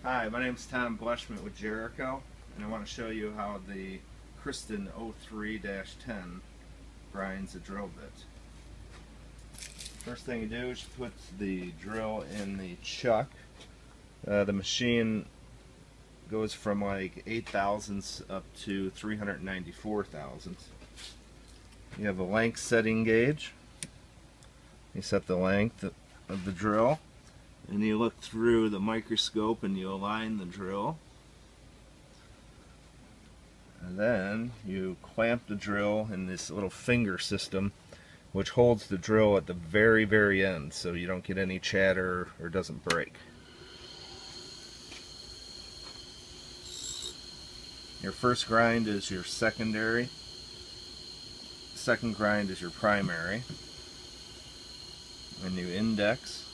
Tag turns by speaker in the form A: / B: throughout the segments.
A: Hi, my name is Tom Bleshman with Jericho, and I want to show you how the Christen 03-10 grinds a drill bit. First thing you do is you put the drill in the chuck. The machine goes from like 8 thousandths up to 394 thousandths. You have a length setting gauge. You set the length of the drill, and you look through the microscope and you align the drill. And then you clamp the drill in this little finger system which holds the drill at the very, very end so you don't get any chatter or doesn't break. Your first grind is your secondary. Second grind is your primary. And you index.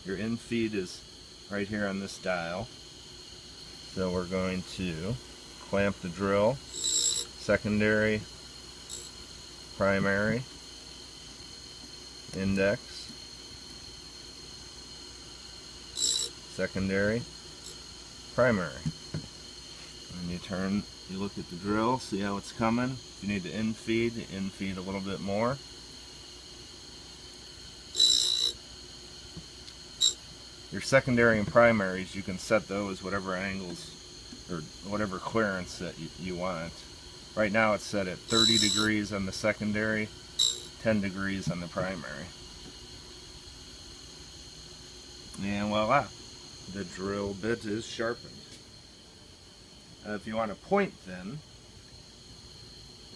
A: Your in feed is right here on this dial. So we're going to clamp the drill, secondary, primary, index, secondary, primary. And you look at the drill, see how it's coming. If you need to in feed a little bit more. Your secondary and primaries, you can set those whatever angles or whatever clearance that you want. Right now it's set at 30 degrees on the secondary, 10 degrees on the primary. And voila, the drill bit is sharpened. If you want to point thin,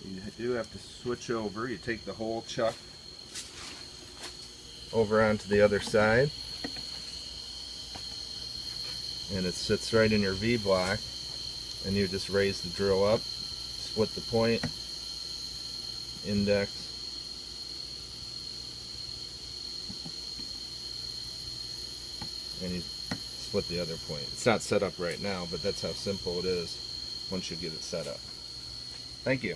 A: you do have to switch over. You take the whole chuck over onto the other side, and it sits right in your V block, and you just raise the drill up, split the point, index, and you split the other point. It's not set up right now, but that's how simple it is once you get it set up. Thank you.